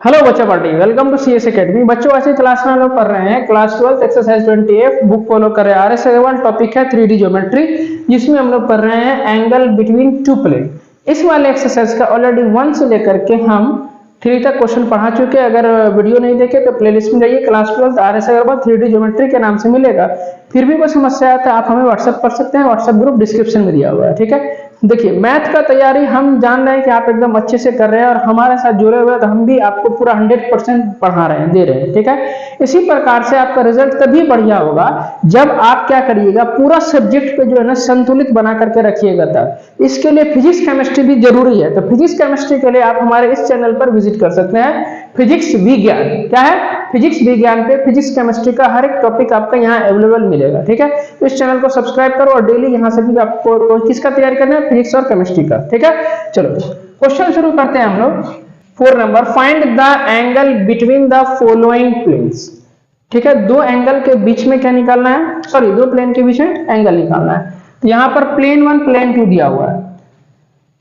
Hello बच्चा party, welcome to CS academy. बच्चों ऐसे क्लास में हम लोग पढ़ रहे हैं class 12 exercise 20F। Book follow कर रहे हैं। आर एस अग्रवाल टॉपिक है 3D ज्योमेट्री, जिसमें हम लोग पढ़ रहे हैं एंगल बिटवीन टू प्लेन। इस वाले एक्सरसाइज का ऑलरेडी 1 से लेकर के हम 3 तक क्वेश्चन पढ़ा चुके हैं। अगर वीडियो नहीं देखे तो प्लेलिस्ट में जाइए, class 12 R S Agarwal 3D geometry के नाम से मिलेगा। फिर भी कोई समस्या है तो आप हमें व्हाट्सएप कर सकते हैं, व्हाट्सएप ग्रुप डिस्क्रिप्शन में दिया हुआ है। ठीक है, देखिए मैथ का तैयारी हम जान रहे हैं कि आप एकदम अच्छे से कर रहे हैं और हमारे साथ जुड़े हुए हैं, तो हम भी आपको पूरा 100% पढ़ा रहे हैं, दे रहे हैं। ठीक है, इसी प्रकार से आपका रिजल्ट तभी बढ़िया होगा जब आप क्या करिएगा, पूरा सब्जेक्ट पे जो है ना संतुलित बना करके रखिएगा। तब इसके लिए फिजिक्स केमिस्ट्री भी जरूरी है, तो फिजिक्स केमिस्ट्री के लिए आप हमारे इस चैनल पर विजिट कर सकते हैं। फिजिक्स विज्ञान क्या है, फिजिक्स विज्ञान पे फिजिक्स केमिस्ट्री का हर एक टॉपिक आपका यहाँ अवेलेबल मिलेगा। ठीक है, तो इस चैनल को सब्सक्राइब करो और डेली यहाँ से भी आपको किसका तैयारी करना है, फिजिक्स और केमिस्ट्री का। ठीक है, चलो क्वेश्चन शुरू करते हैं हम लोग। 4 number, find the angle between the following planes. ठीक है, दो एंगल के बीच में क्या निकालना है, सॉरी दो प्लेन के बीच में एंगल निकालना है। तो यहाँ पर प्लेन 1 प्लेन 2 दिया हुआ है,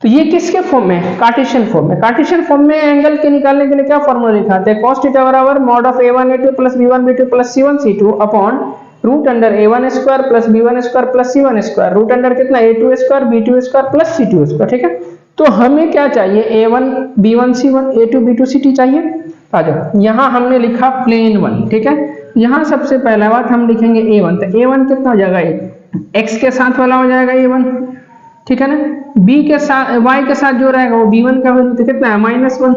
तो ये किसके फॉर्म में है, कार्टेशियन फॉर्म में। कार्टेशियन फॉर्म में एंगल के निकालने के लिए क्या फॉर्मूला लिखाते हैं, cos थीटा बराबर mod of a1 a2 plus b1 b2 plus c1 c2 upon root under a1 square plus b1 square plus c1 square, root under कितना a2 square b2 square plus c2 square. ठीक है, तो हमें क्या चाहिए, a1 b1 c1 a2 b2 c2 चाहिए। आ जाओ, यहाँ हमने लिखा प्लेन 1। ठीक है, यहाँ सबसे पहला बात हम लिखेंगे a1, तो a1 कितना हो जाएगा, x के साथ वाला हो जाएगा a1। ठीक है ना, b के साथ y के साथ जो रहेगा वो b1 का वैल्यू कितना है -1,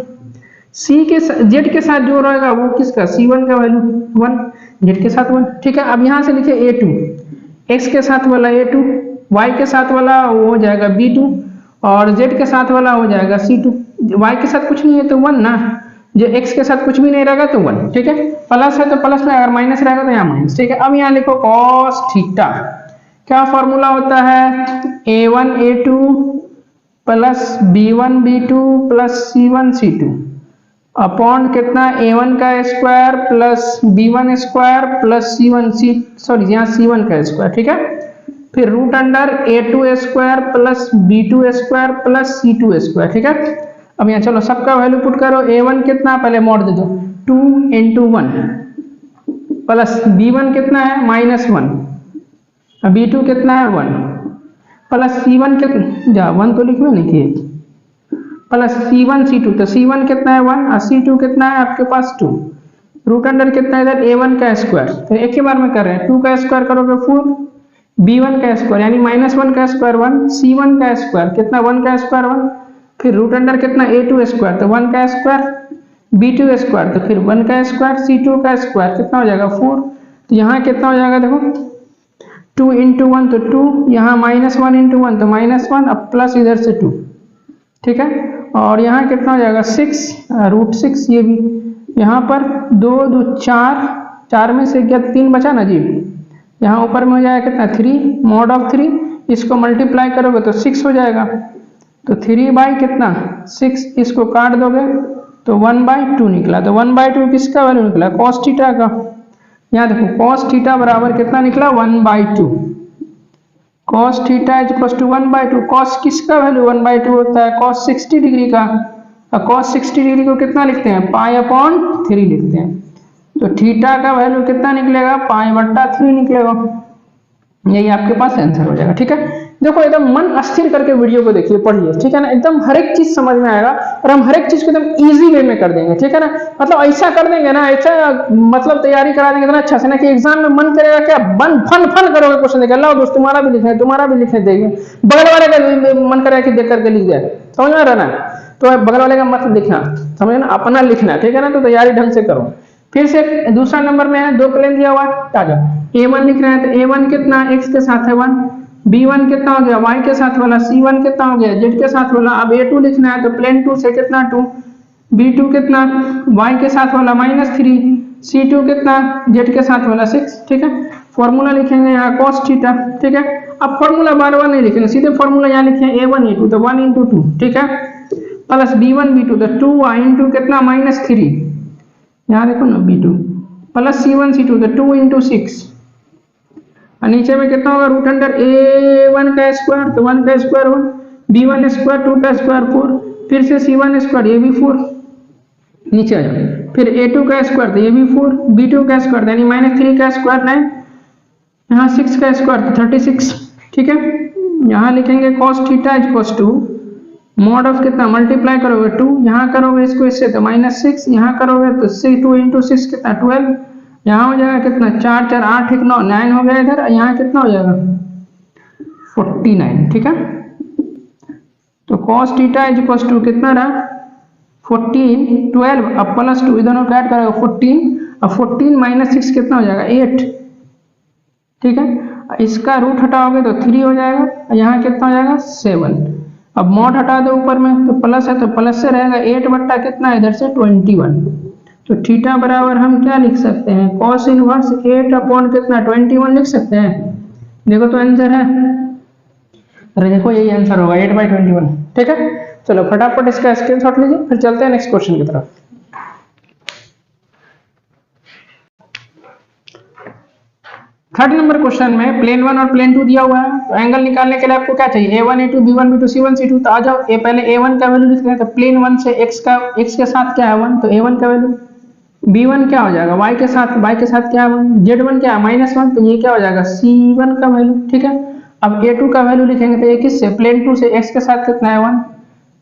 c के z के साथ जो रहेगा वो किसका c1 का वैल्यू 1, z के साथ 1। ठीक है, अब यहाँ से लिखे a2, x के साथ वाला a2, y के साथ वाला वो हो जाएगा b2 और z के साथ वाला हो जाएगा c2। y के साथ कुछ नहीं है तो 1 ना, जो x के साथ कुछ भी नहीं रहेगा तो 1। ठीक है, प्लस है तो प्लस में, अगर माइनस रहेगा तो यहाँ माइनस। ठीक है, अब यहाँ लिखो cos थीटा, क्या फॉर्मूला होता है, a1 a2 plus b1 b2 plus c1 c2 upon कितना a1 का square plus b1 square plus c1 यहाँ c1 का स्क्वायर। ठीक है, फिर root under a2 square plus b2 square plus c2 square. ठीक है, अब यहाँ चलो सबका वैल्यू पुट करो। a1 कितना, पहले मॉड दे दो, 2 × 1 प्लस b1 कितना है -1, b2 कितना है 1 प्लस c1 कितना, जा 1 तो लिखो नहीं किए, प्लस c1 c2, तो c1 कितना है 1 और c2 कितना है आपके पास 2, रूट अंडर कितना है इधर a1 का स्क्वायर, तो एक ही बार में कर रहे हैं, 2 का स्क्वायर करोगे 4, b1 का स्क्वायर यानी -1 का स्क्वायर 1, c1 का स्क्वायर कितना 1 का स्क्वायर 1, फिर रूट अंडर कितना a2 स्क्वायर तो 1 का स्क्वायर, b2 स्क्वायर तो फिर 1 का स्क्वायर, c2 का स्क्वायर कितना हो जाएगा 4। तो यहाँ कितना हो जाएगा, देखो 2 × 1 तो 2, यहाँ -1 × 1 तो -1, अब प्लस इधर से 2। ठीक है, और यहाँ कितना हो जाएगा 6 √6, ये भी यहाँ पर 2 2 4, 4 में से क्या 3 बचा ना जी, यहाँ ऊपर में हो जाएगा कितना 3 मॉड ऑफ 3, इसको मल्टीप्लाई करोगे तो 6 हो जाएगा, तो 3 कितना 6, इसको काट दोगे तो 1/2 निकला, तो 1/2 किसका वैल्यू निकला, cos थीटा का। यहाँ देखो cos थीटा बराबर कितना निकला 1/2, cos theta is equal to 1/2। cos किसका वैल्यू 1/2 होता है, cos 60 डिग्री का, और cos 60 डिग्री को कितना लिखते हैं, π/3 लिखते हैं। तो थीटा का वैल्यू कितना निकलेगा, π/3 निकलेगा, यही आपके पास आंसर हो जाएगा। ठीक है, देखो एकदम मन स्थिर करके वीडियो को देखिए, पढ़िए। ठीक है ना, एकदम हर एक चीज समझ में आएगा और हम हर एक चीज को एकदम इजी वे में कर देंगे। ठीक है ना, मतलब ऐसा कर देंगे ना, ऐसा मतलब तैयारी करा देंगे इतना अच्छा से ना कि एग्जाम में मन करेगा क्या फन करोगे क्वेश्चन देकर, लाओ दोस्त तुम्हारा भी लिखना है, तुम्हारा भी लिखने देंगे, बगल वाले का मन करेगा कि देख करके लिख जाए, समझ में रहा ना, तो बगल वाले का मत लिखना, समझ ना, अपना लिखना। ठीक है ना, तो तैयारी ढंग से करो। फिर से दूसरा नंबर में है, दो प्लेन दिया हुआ है, a1 लिख रहे हैं, तो a1 कितना x के साथ है 1, b1 कितना हो गया y के साथ वाला, c1 कितना हो गया z के साथ वाला। अब a2 लिखना है, तो प्लेन 2 से कितना 2, b2 कितना y के साथ वाला -3, c2 कितना z के साथ वाला 6। ठीक है, फॉर्मूला लिखेंगे यहाँ cos थीटा। ठीक है, अब फॉर्मूला बार-बार नहीं लिखेंगे, सीधे फॉर्मूला यहाँ लिखे a1 a2 तो 1 × 2। ठीक है, प्लस b1 b2 तो 2y × कितना -3, यहाँ देखो ना b2 प्लस c1 c2 तो 2 × 6, और नीचे में कितना होगा, रूट अंडर a1 का स्क्वायर तो 1 का स्क्वायर 1, b1 स्क्वायर 2 का स्क्वायर 4, फिर से c1 स्क्वायर ये भी 4, नीचे आ जाओ। फिर a2 का स्क्वायर तो ये भी 4, b2 का स्क्वायर यानी -3 का स्क्वायर 9, यहाँ 6 का स्क्वायर तो 36। ठीक है, यहाँ लिखेंगे cos theta equals to mod of कितना मल्टीप्लाई करोगे 2, यहाँ करोगे इसको इससे तो -6, यहाँ करोगे तो 2 इंटू 6 कितना 12, यहाँ हो जाएगा कितना 4 4 8 1 9 9 हो गया इधर, यहाँ कितना हो जाएगा 49। ठीक है, तो cos थीटा इक्वल्स टू कितना रहा 14 12 अब +2 दोनों को ऐड करोगे 14, अब 14 -6 कितना हो जाएगा 8। ठीक है, इसका रूट हटाओगे तो 3 हो जाएगा, यहाँ कितना हो जाएगा 7। अब मॉड हटा दो ऊपर में तो प्लस है तो प्लस से रहेगा 8 बट्टा कितना इधर से 21। तो थीटा बराबर हम क्या लिख सकते हैं cos इनवर्स 8 अपॉन कितना 21 लिख सकते हैं। देखो तो आंसर है, अरे देखो यही आंसर होगा 8/21। ठीक है, चलो फटाफट इसका स्क्रीनशॉट लीजिए, फिर चलते हैं नेक्स्ट क्वेश्चन की तरफ। थर्ड नंबर क्वेश्चन में प्लेन 1 और प्लेन 2 दिया हुआ है, तो एंगल निकालने के लिए आपको क्या चाहिए a1 a2 b1 b2 c1 c2। तो आ जाओ, ये पहले a1 का वैल्यू लिखते हैं, तो प्लेन 1 से x के साथ क्या है 1, तो a1 का वैल्यू, b1 क्या हो जाएगा y के साथ क्या है 1, z1 क्या है -1, तो ये क्या हो जाएगा c1 का वैल्यू। ठीक है, अब a2 का वैल्यू लिखेंगे तो ये किससे प्लेन 2 से x के साथ कितना है 1,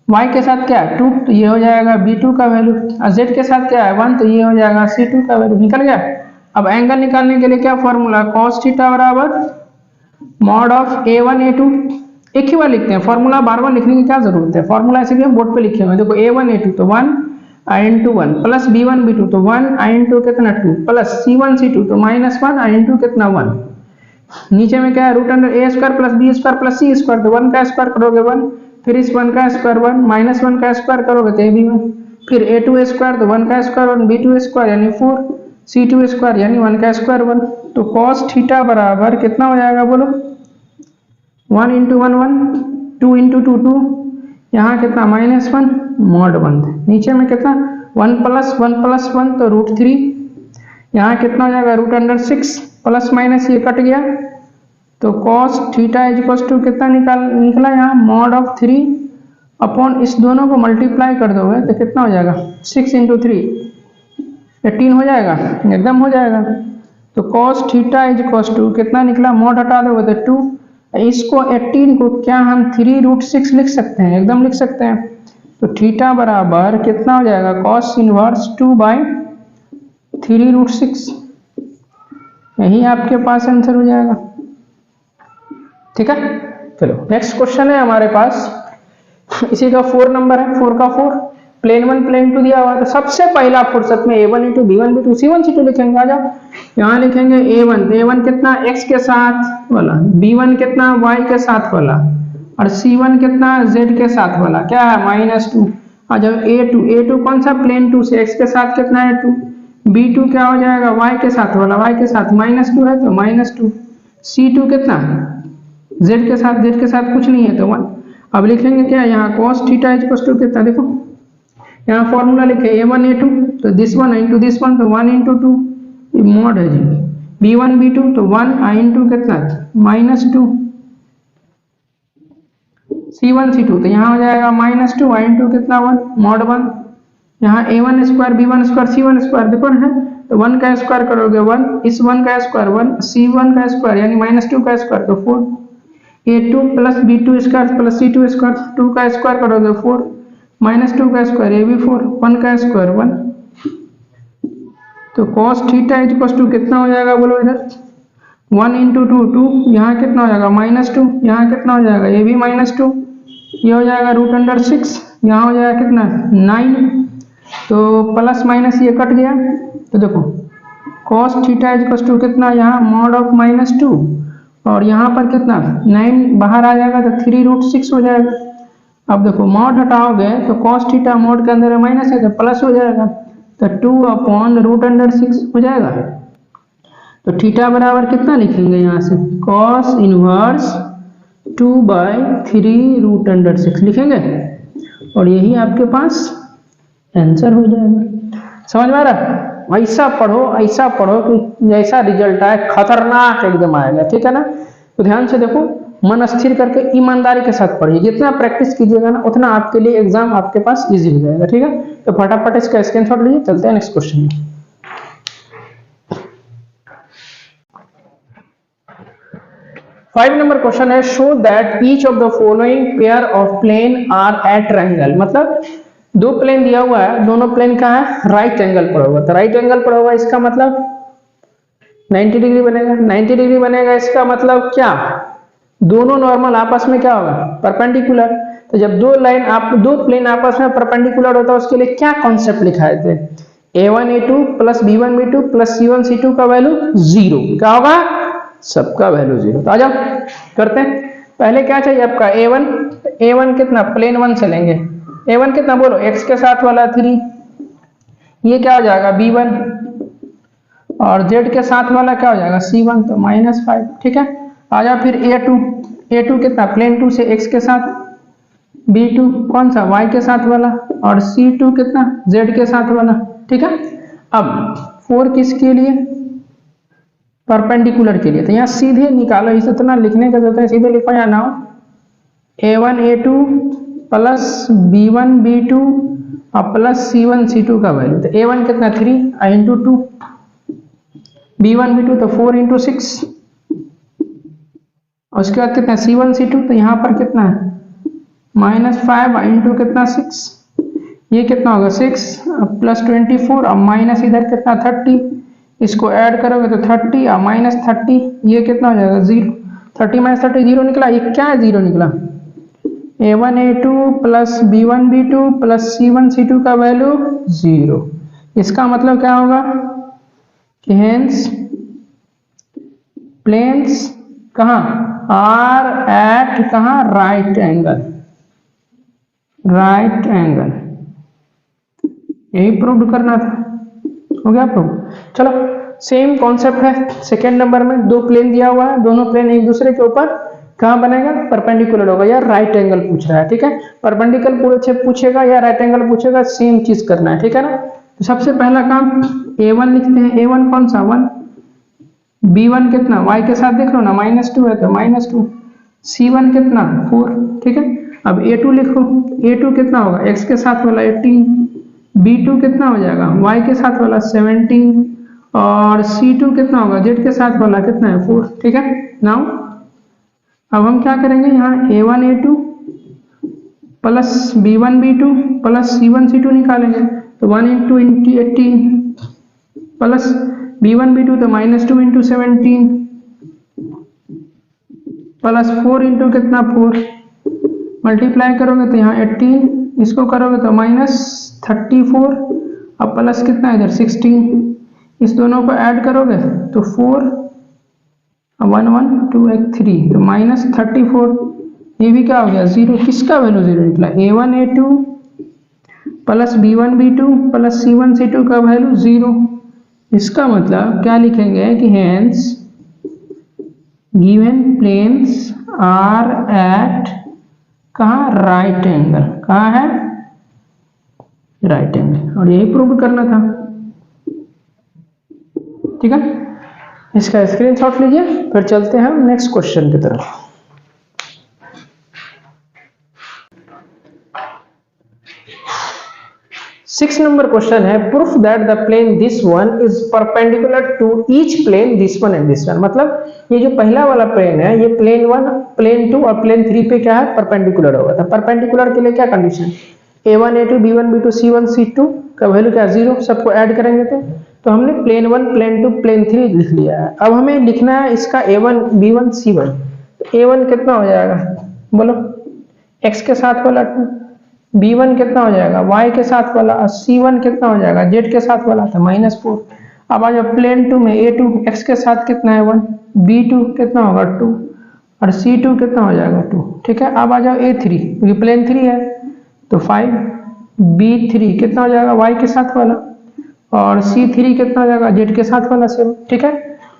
y के साथ क्या है 2, तो ये हो जाएगा b2 का वैल्यू, और z के साथ क्या है 1, तो ये हो जाएगा c2 का वैल्यू। निकल गया। अब एंगल निकालने के लिए क्या फॉर्मूला cos थीटा बराबर मॉड ऑफ a1 a2, एक ही बार लिखते हैं फॉर्मूला, बार-बार लिखने की क्या जरूरत है, फॉर्मूला ऐसे भी हम बोर्ड पे लिखे हुए हैं। देखो a1 a2 तो 1 i/1 प्लस b1 b2 तो 1 i/2 कितना 2 प्लस c1 c2 तो -1 i/2 कितना 1। नीचे में क्या है √a² plus b² plus c², तो 1 का स्क्वायर करोगे 1, फिर इस 1 का स्क्वायर 1 -1 का स्क्वायर करोगे तो a भी 1, फिर a2² तो 1 का स्क्वायर 1 b2² यानी 4 c2² यानी 1 का स्क्वायर 1। तो cos थीटा बराबर कितना हो जाएगा बोलो 1 × 1 1 2 × 2 2, यहाँ कितना -1 मॉड 1, नीचे में कितना 1 + 1 तो √3, यहाँ कितना हो जाएगा √6 प्लस माइनस ये कट गया, तो cos थीटा इक्वल्स टू कितना निकला यहाँ मॉड ऑफ 3 अपॉन इस दोनों को मल्टीप्लाई कर दोगे तो कितना हो जाएगा 6 × 3 18 हो जाएगा, एकदम हो जाएगा। तो cos थीटा इक्वल्स टू कितना निकला, मॉड हटा दोगे तो 2, इसको 18 को क्या हम 3√6 लिख सकते हैं, एकदम लिख सकते हैं। तो थीटा बराबर कितना हो जाएगा cos इनवर्स 2/3√6, यही आपके पास आंसर हो जाएगा। ठीक है, चलो नेक्स्ट क्वेश्चन है हमारे पास, इसी का 4 नंबर है, 4 का 4, प्लेन 1 प्लेन 2 दिया हुआ है। तो सबसे पहला फुर्सत में a1 × b1 b2 c1 c2 लिखेंगे। आ जाओ, यहाँ लिखेंगे a1 कितना x के साथ वाला, b1 कितना y के साथ वाला, और c1 कितना z के साथ वाला, क्या है -2। आ जाओ a2 कौन सा प्लेन 2 से x के साथ कितना है 2, b2 क्या हो जाएगा y के साथ वाला, y के साथ -2 है तो -2, c2 कितना z के साथ कुछ नहीं है तो 1। अब लिखेंगे क्या यहाँ cos थीटा इक्वल्स टू कितना, देखो यहाँ फॉर्मूला लिखे a1 a2 तो दिस वन × दिस वन तो 1 × 2 मॉड है जी, b1 b2 तो 1 i/2 कितना -2, c1 c2 तो यहाँ हो जाएगा -2 i/2 कितना 1 मॉड 1, यहाँ a1² b1² c1² देखो है, तो 1 का स्क्वायर करोगे 1, इस 1 का स्क्वायर 1, c1 का स्क्वायर यानी -2 का स्क्वायर तो 4, a2 + b2² प्लस c2², 2 का स्क्वायर करोगे 4, -2 का स्क्वायर ये भी 4, 1 का स्क्वायर 1। तो cos थीटा इक्वल्स टू कितना हो जाएगा बोलो इधर 1 × 2 2, यहाँ कितना हो जाएगा -2, यहाँ कितना हो जाएगा ये भी -2, ये हो जाएगा √6, यहाँ हो जाएगा कितना 9, तो प्लस माइनस ये कट गया, तो देखो cos थीटा इक्वल्स टू कितना यहाँ मॉड ऑफ -2, और यहाँ पर कितना 9 बाहर आ जाएगा तो 3√6 हो जाएगा। अब देखो मॉड हटाओगे तो cos थीटा मॉड के अंदर माइनस है तो प्लस हो जाएगा, तो 2/√6 हो जाएगा। तो थीटा बराबर कितना लिखेंगे यहाँ से cos इनवर्स 2/3√6 लिखेंगे, और यही आपके पास आंसर हो जाएगा। समझ में आ रहा, ऐसा पढ़ो कि जैसा रिजल्ट आए खतरनाक एकदम आएगा। ठीक है ना, तो ध्यान से देखो मन स्थिर करके ईमानदारी के साथ पढ़िए। जितना प्रैक्टिस कीजिएगा ना उतना आपके लिए एग्जाम आपके पास इजी हो जाएगा। ठीक है, तो फटाफट इसका स्क्रीनशॉट लीजिए, चलते हैं नेक्स्ट क्वेश्चन में। 5 नंबर क्वेश्चन है, show that each of the following pair of plane are at angle. मतलब दो प्लेन दिया हुआ है, दोनों प्लेन का है राइट एंगल पर होगा, तो राइट एंगल पर होगा इसका मतलब 90 डिग्री बनेगा। 90 डिग्री बनेगा इसका मतलब क्या, दोनों नॉर्मल आपस में क्या होगा, परपेंडिकुलर। तो जब दो प्लेन आपस में परपेंडिकुलर होता है उसके लिए क्या कॉन्सेप्ट लिखाए थे, a1a2 plus b1b2 plus c1c2 का वैल्यू 0 क्या होगा, सबका वैल्यू 0। तो आ जाओ करते हैं। पहले क्या चाहिए आपका a1 कितना, प्लेन 1 से लेंगे। a1 कितना बोलो, x के साथ वाला 3, ये क्या हो जाएगा b1, और z के साथ वाला क्या हो जाएगा c1, तो -5। ठीक है, आ जाओ फिर a2 कितना, प्लेन 2 से x के साथ, b2 कौन सा, y के साथ वाला, और c2 कितना, z के साथ वाला। ठीक है, अब 4 किसके लिए, परपेंडिकुलर के लिए, तो यहाँ सीधे निकालो, इसे इतना लिखने का जरूरत है, सीधे लिखो यहाँ नाउ a1a2 प्लस b1b2 और प्लस c1c2 का वैल्यू। तो a1 कितना 3 इंटू 2, b1b2 तो 4 इंटू 6, और उसके बाद कितना c1c2, तो यहाँ पर कितना है -5 इंटू कितना 6, ये कितना होगा 6 प्लस 24 और माइनस इधर कितना 30, इसको ऐड करोगे तो 30 और -30, ये कितना हो जाएगा 0। 30 - 30 0 निकला, ये क्या है 0 निकला, a1a2 plus b1b2 plus c1c2 का वैल्यू 0। इसका मतलब क्या होगा कि हेंस प्लेन्स कहाँ आर एट कहाँ राइट एंगल, राइट एंगल, यही प्रूव करना था, हो गया प्रूव। चलो सेम कॉन्सेप्ट है सेकेंड नंबर में, दो प्लेन दिया हुआ है, दोनों प्लेन एक दूसरे के ऊपर कहाँ बनेगा, परपेंडिकुलर होगा या राइट एंगल पूछ रहा है। ठीक है, परपेंडिकुलर पूछेगा या राइट एंगल पूछेगा, सेम चीज करना है। ठीक है ना, तो सबसे पहला काम a1 लिखते हैं, a1 कौन सा 1, b1 कितना y के साथ देख लो ना -2 है तो -2, c1 कितना 4। ठीक है, अब a2 लिखो, a2 कितना होगा x के साथ वाला 18, b2 कितना हो जाएगा y के साथ वाला 17, और c2 कितना होगा z के साथ वाला कितना है 4। ठीक है, नाउ अब हम क्या करेंगे, यहाँ a1a2 plus b1b2 plus c1c2 निकालेंगे, तो 1 इंटू 18 प्लस b1b2 तो -2 इंटू 17 प्लस 4 इंटू कितना 4, मल्टीप्लाई करोगे तो यहाँ 18, इसको करोगे तो -34 और प्लस कितना इधर 16, इस दोनों को ऐड करोगे तो 4 1 1 2 1 3, तो -34, ये भी क्या हो गया 0। किसका वैल्यू 0 निकला, a1a2 plus b1b2 plus c1c2 का वैल्यू 0। इसका मतलब क्या लिखेंगे कि hence given planes are at कहाँ राइट एंगल, कहाँ है राइट एंगल, और यही प्रूव करना था। ठीक है, इसका स्क्रीनशॉट लीजिए, फिर चलते हैं नेक्स्ट क्वेश्चन की तरफ। 6 नंबर क्वेश्चन है, proof that the plane this one is perpendicular to each plane this one and this one. मतलब ये जो पहला वाला प्लेन है, ये प्लेन 1 प्लेन 2 और प्लेन 3 पे क्या है, परपेंडिकुलर होगा। था परपेंडिकुलर के लिए क्या condition, a1 a2 b1 b2 c1 c2 का वैल्यू क्या 0, सबको ऐड करेंगे तो हमने प्लेन 1 प्लेन 2 प्लेन 3 लिख लिया है। अब हमें लिखना है इसका a1 b1 c1, तो a1 कितना हो जाएगा बोलो, x के साथ वाला 2, b1 कितना हो जाएगा y के साथ वाला, और c1 कितना हो जाएगा z के साथ वाला था -4। अब आ जाओ प्लेन 2 में a2 x के साथ कितना है 1, b2 कितना होगा 2, और c2 कितना हो जाएगा 2। ठीक है, अब आ जाओ a3, क्योंकि प्लेन 3 है तो 5, b3 कितना हो जाएगा y के साथ वाला, और c3 कितना हो जाएगा z के साथ वाला सेम। ठीक है,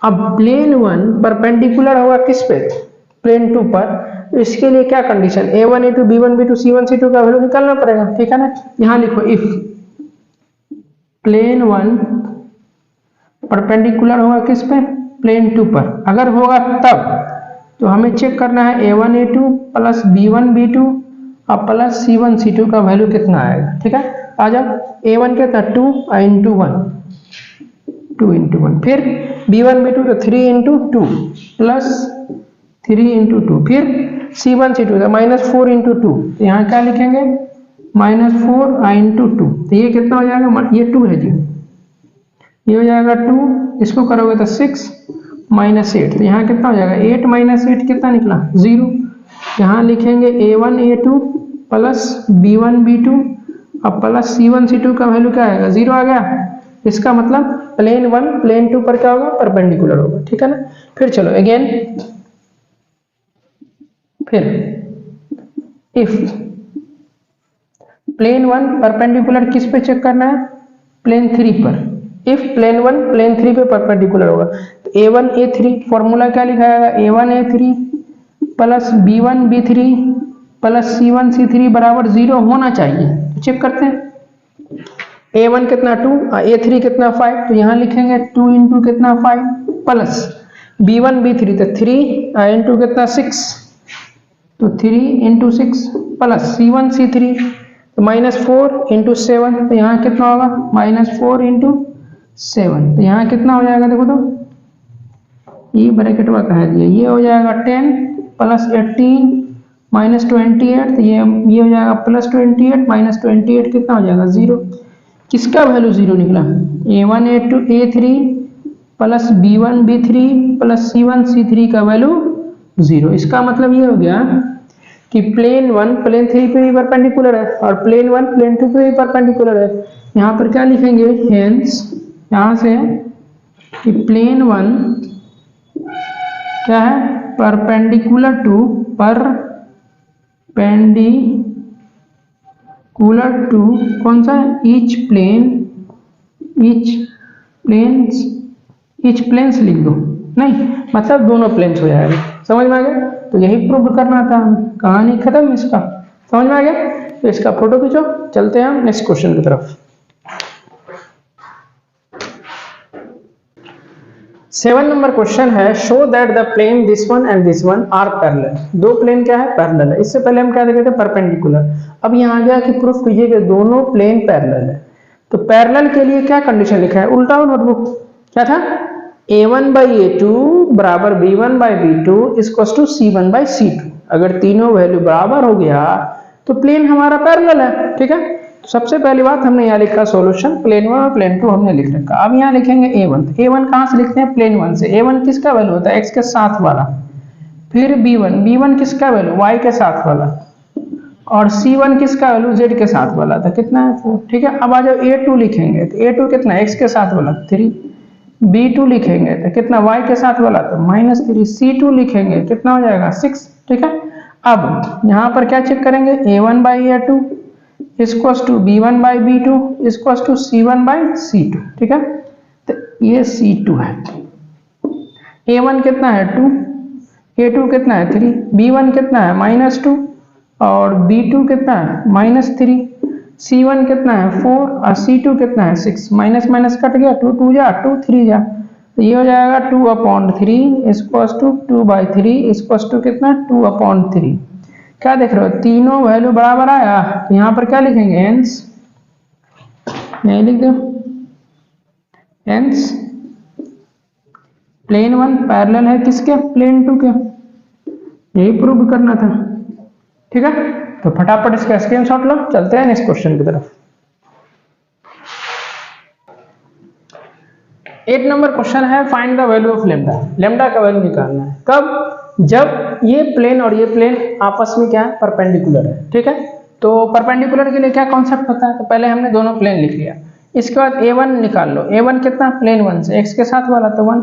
अब प्लेन 1 परपेंडिकुलर होगा किस पे, प्लेन 2 पर, तो इसके लिए क्या condition, a1 a2 b1 b2 c1 c2 का वैल्यू निकालना पड़ेगा। ठीक है ना, यहाँ लिखो इफ प्लेन 1 परपेंडिकुलर होगा किस पे, प्लेन 2 पर, अगर होगा तब, तो हमें चेक करना है A1 A2 plus B1 B2 और प्लस C1 C2 का वैल्यू कितना आएगा। ठीक है, आ जाओ। A1 कितना 2 इंटू 1, 2 इंटू 1, फिर B1 B2 तो 3 इंटू 2 प्लस 3 इंटू 2, फिर C1 C2 तो -4 इंटू 2, तो यहाँ क्या लिखेंगे -4 इंटू 2, तो ये कितना हो जाएगा, ये 2 है जी, ये हो जाएगा 2, इसको करोगे तो 6 -8, तो यहाँ कितना हो जाएगा 8 -8 कितना निकला 0। यहाँ लिखेंगे A1 A2 plus B1 B2 और प्लस C1 C2 का वैल्यू क्या आएगा 0 आ गया। इसका मतलब प्लेन 1 प्लेन 2 पर क्या होगा, परपेंडिकुलर होगा। ठीक है ना, फिर चलो अगेन, फिर इफ प्लेन 1 परपेंडिकुलर किस पे चेक करना है, प्लेन 3 पर। इफ प्लेन 1 प्लेन 3 पे परपेंडिकुलर होगा तो A1 A3 फॉर्मूला क्या लिखा जाएगा, A1 A3 plus B1 B3 plus C1 C3 बराबर 0 होना चाहिए। तो चेक करते हैं, A1 कितना 2 A3 कितना 5, तो यहाँ लिखेंगे 2 इंटू कितना 5 प्लस B1 B3 तो 3 इंटू कितना 6, तो 3 इंटू 6 प्लस C1 C3 तो -4 इंटू 7, तो यहाँ कितना होगा -4 इंटू 7, तो यहाँ कितना हो जाएगा, देखो तो ये ब्रैकेट में कहा दिया, ये हो जाएगा 10 प्लस 18 -28, तो ये हो जाएगा प्लस 28 -28 कितना हो जाएगा 0। किसका वैल्यू 0 निकला, A1 A2 A3 plus B1 B3 plus C1 C3 का वैल्यू 0। इसका मतलब ये हो गया कि प्लेन 1 प्लेन 3 पे भी परपेंडिकुलर है और प्लेन 1 प्लेन 2 पे भी परपेंडिकुलर है। यहाँ पर क्या लिखेंगे, हेंस यहाँ से कि प्लेन 1 क्या है, परपेंडिकुलर टू कौन सा, ईच प्लेन्स लिख दो, नहीं मतलब दोनों प्लेन्स हो जाएगा। समझ में आ गया, तो यही प्रूव करना था, कहानी खत्म इसका। समझ में आ गया, तो इसका फोटो खींचो, चलते हैं हम नेक्स्ट क्वेश्चन की तरफ। 7 नंबर क्वेश्चन है, show that the plane this one and this one are parallel. दो प्लेन क्या है, पैरेलल है। इससे पहले हम क्या देखे थे, परपेंडिकुलर। अब यहाँ गया कि प्रूफ कीजिए कि दोनों प्लेन पैरेलल है। तो पैरेलल के लिए क्या कंडीशन लिखा है, उल्टा हो नोटबुक, क्या था, A1/A2 बराबर B1/B2 इक्वल्स टू C1/C2। अगर तीनों वैल्यू बराबर हो गया तो प्लेन हमारा पैरेलल है। ठीक है, तो सबसे पहली बात हमने यहाँ लिखा सॉल्यूशन, प्लेन 1 और प्लेन 2 हमने लिख रखा। अब यहाँ लिखेंगे A1, तो A1 कहाँ से लिखते हैं, प्लेन 1 से। A1 किसका वैल्यू होता है, x के साथ वाला। फिर B1 किसका वैल्यू, y के साथ वाला। और C1 किसका वैल्यू, z के साथ वाला था, कितना है 4। ठीक है, अब आ जाओ A2 लिखेंगे, तो A2 कितना, x के साथ वाला 3। B2 लिखेंगे तो कितना, y के साथ वाला तो -3। C2 लिखेंगे कितना हो जाएगा 6। ठीक है, अब यहाँ पर क्या चेक करेंगे, A1/A2 equals to B1/B2 equals to C1/C2। ठीक है, तो ये C2 है। A1 कितना है 2, A2 कितना है 3, B1 कितना है -2 और B2 कितना है -3, C1 कितना है 4 और C2 कितना है 6। माइनस माइनस कट गया, 2 2 जा 2 3 जा, तो ये हो जाएगा 2/3 इक्वल्स टू 2/3 इक्वल्स टू कितना 2/3। क्या देख रहे हो, तीनों वैल्यू बराबर आया। तो यहाँ पर क्या लिखेंगे, हेंस, यही लिख दो, हेंस प्लेन 1 पैरेलल है किसके, प्लेन 2 के। यही प्रूव करना था। ठीक है, तो फटाफट इसका स्क्रीनशॉट लो, चलते हैं नेक्स्ट क्वेश्चन की तरफ। 8 नंबर क्वेश्चन है, find the value of lambda. Lambda का वैल्यू निकालना है कब, जब ये प्लेन और ये प्लेन आपस में क्या है, परपेंडिकुलर है। ठीक है, तो परपेंडिकुलर के लिए क्या कॉन्सेप्ट होता है, तो पहले हमने दोनों प्लेन लिख लिया। इसके बाद A1 निकाल लो। A1 कितना, प्लेन 1 से x के साथ वाला तो 1,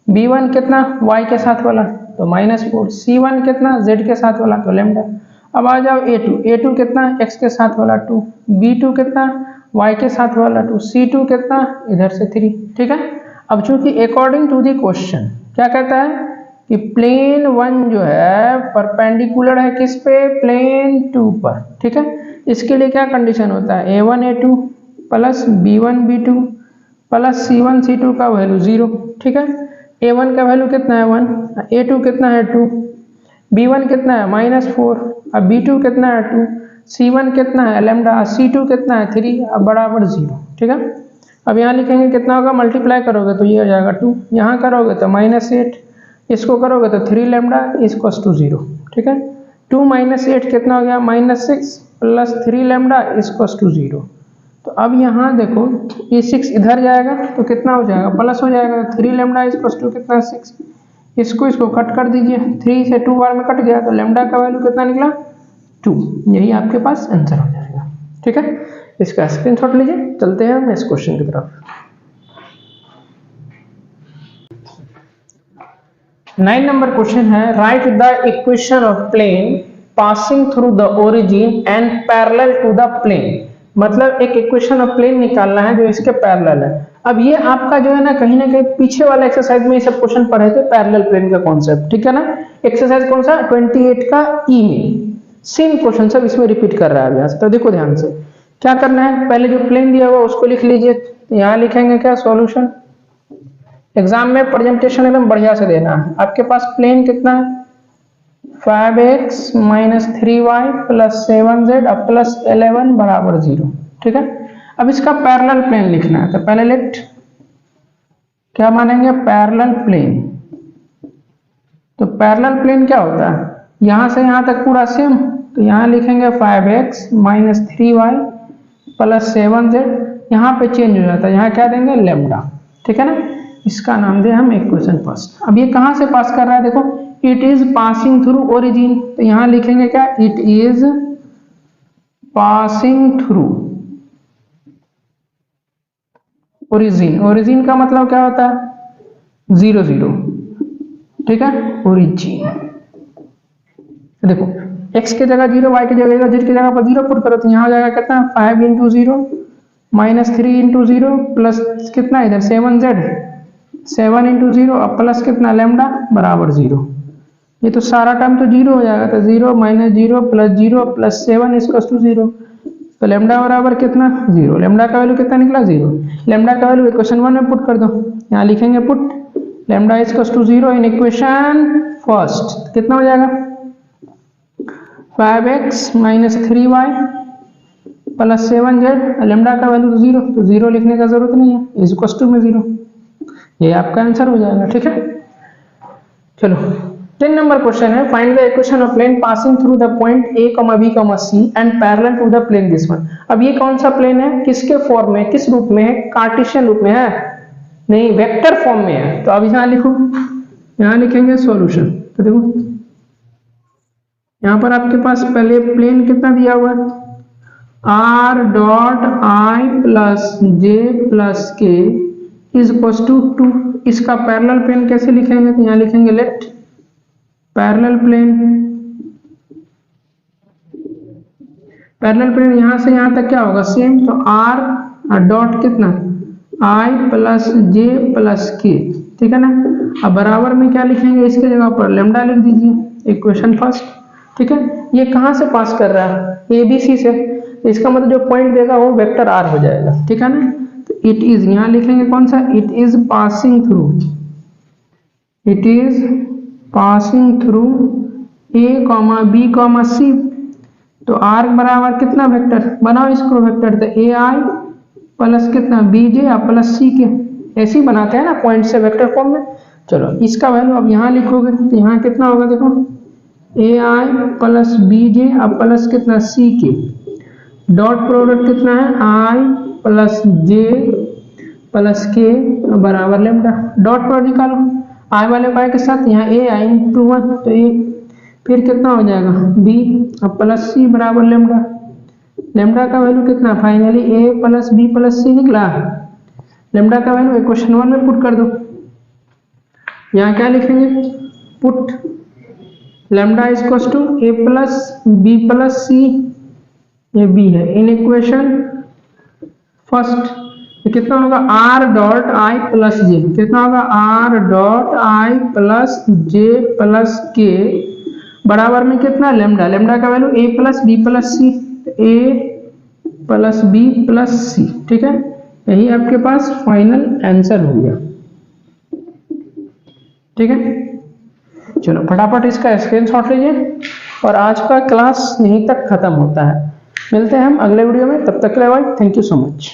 B1 कितना, y के साथ वाला तो -4, C1 कितना, z के साथ वाला तो लेम्डा। अब आ जाओ A2 कितना, x के साथ वाला 2, B2 कितना, y के साथ वाला 2, C2 कितना, इधर से 3। ठीक है, अब चूंकि अकॉर्डिंग टू द क्वेश्चन क्या कहता है कि प्लेन 1 जो है परपेंडिकुलर है किस पे, प्लेन 2 पर। ठीक है, इसके लिए क्या कंडीशन होता है, A1 A2 plus B1 B2 plus C1 C2 का वैल्यू 0। ठीक है, A1 का वैल्यू कितना है 1, A2 कितना है 2, B1 कितना है -4, अब B2 कितना है 2, C1 कितना है लैम्डा, C2 कितना है 3, अब बराबर 0। ठीक है, अब यहाँ लिखेंगे कितना होगा, मल्टीप्लाई करोगे तो ये हो जाएगा 2, यहाँ करोगे तो -8, इसको करोगे तो 3 लैम्डा इक्वल्स टू 0। ठीक है, 2 - 8 कितना हो गया, -6 प्लस 3 लैम्डा इक्वल्स टू 0। तो अब यहाँ देखो ये 6 इधर जाएगा तो कितना हो जाएगा, प्लस हो जाएगा, 3 लैम्डा इक्वल्स टू कितना 6, इसको कट कर दीजिए, 3 से 2 बार में कट गया तो लैम्डा का वैल्यू कितना निकला 2, यही आपके पास आंसर हो जाएगा। ठीक है, इसका स्क्रीनशॉट लीजिए, चलते हैं हम इस क्वेश्चन की तरफ। 9 नंबर क्वेश्चन है, write the equation of plane passing through the origin and parallel to the plane. मतलब एक इक्वेशन ऑफ प्लेन निकालना है जो इसके पैरेलल है। अब ये आपका जो है ना कहीं पीछे वाला एक्सरसाइज में ये सब क्वेश्चन पढ़े थे, पैरेलल प्लेन का कॉन्सेप्ट। ठीक है ना, एक्सरसाइज कौन सा 28 का ई में सेम क्वेश्चन सब इसमें रिपीट कर रहा है अभ्यास। तो देखो ध्यान से क्या करना है, पहले जो प्लेन दिया हुआ उसको लिख लीजिए, यहाँ लिखेंगे क्या सॉल्यूशन। एग्जाम में प्रेजेंटेशन एकदम बढ़िया से देना है। आपके पास प्लेन कितना है 5x - 3y + 7z + 11 बराबर 0। ठीक है, अब इसका पैरेलल प्लेन लिखना है तो पहले लेट क्या मानेंगे पैरेलल प्लेन। तो पैरेलल प्लेन क्या होता है, यहां से यहां तक पूरा सेम, तो यहां लिखेंगे 5x - 3y + 7z, यहां पे चेंज हो जाता है, यहां क्या देंगे लैम्डा। ठीक है ना, इसका नाम दे हम इक्वेशन फर्स्ट। अब ये कहां से पास कर रहा है, देखो it is passing through origin, तो यहां लिखेंगे क्या it is passing through origin. Origin का मतलब क्या होता है 0 0। ठीक है, ओरिजिन देखो x की जगह 0, y की जगह 0, z की जगह पर 0 पुट करो तो यहाँ हो जाएगा कितना 5 × 0 - 3 × 0 प्लस कितना इधर 7z, 7 × 0 अब प्लस कितना लैम्डा बराबर 0। ये तो सारा टर्म तो 0 हो जाएगा, तो 0 - 0 + 0 + 7 = 0। तो लैम्डा बराबर कितना 0, लैम्डा का वैल्यू कितना निकला 0। लैम्डा का वैल्यू इक्वेशन 1 में पुट कर दो, यहाँ लिखेंगे put lambda = 0 in equation first. कितना हो जाएगा 5x - 3y + 7z, लैम्डा का वैल्यू 0, तो 0 लिखने का जरूरत नहीं है, = में 0, ये आपका आंसर हो जाएगा। ठीक है, चलो 10 नंबर क्वेश्चन है, find the equation of plane passing through the point a, b, c and parallel to the plane this one. अब ये कौन सा प्लेन है, किसके फॉर्म में, किस रूप में है, कार्टेशियन रूप में है, नहीं वेक्टर फॉर्म में है। तो अब यहाँ लिखो, यहाँ लिखेंगे सॉल्यूशन। तो देखो यहाँ पर आपके पास पहले प्लेन कितना दिया हुआ है r.i + j + k = 2। इसका पैरेलल प्लेन कैसे लिखेंगे, तो यहाँ लिखेंगे let parallel plane. Parallel plane यहां से यहां तक क्या होगा सेम, तो r डॉट कितना i + j + k। ठीक है ना, अब बराबर में क्या लिखेंगे, इसके जगह पर लैम्डा लिख दीजिए इक्वेशन फर्स्ट। ठीक है, ये कहां से पास कर रहा है ABC से, तो इसका मतलब जो पॉइंट देगा वो वेक्टर r हो जाएगा। ठीक है ना, तो इट इज यहां लिखेंगे कौन सा, it is passing through, it is passing through a, b, c। तो r बराबर कितना वेक्टर बनाओ इसको वेक्टर, तो ai प्लस कितना bj प्लस c के, ऐसे ही बनाते हैं ना पॉइंट से वेक्टर फॉर्म में। चलो इसका वैल्यू अब यहाँ लिखोगे तो यहाँ कितना होगा, देखो ai प्लस bj प्लस कितना c के, डॉट प्रोडक्ट कितना है i + j + k बराबर लैम्डा। डॉट प्रोडक्ट निकालो i वाले पाई के साथ, यहाँ a i × 1 तो a, फिर कितना हो जाएगा b प्लस c बराबर लैम्डा। लैम्डा का वैल्यू कितना फाइनली a + b + c निकला। लैम्डा का वैल्यू इक्वेशन 1 में पुट कर दो, यहाँ क्या लिखेंगे put lambda = a + b + c, ये b है इन इक्वेशन फर्स्ट। तो कितना होगा r.i + j, कितना होगा r.i + j + k बराबर में कितना लैम्डा। लैम्डा का value a + b + c, a + b + c। ठीक है, यही आपके पास फाइनल आंसर हो गया। ठीक है, चलो फटाफट इसका स्क्रीनशॉट लीजिए और आज का क्लास यहीं तक खत्म होता है। मिलते हैं हम अगले वीडियो में, तब तक के लिए bye, thank you so much.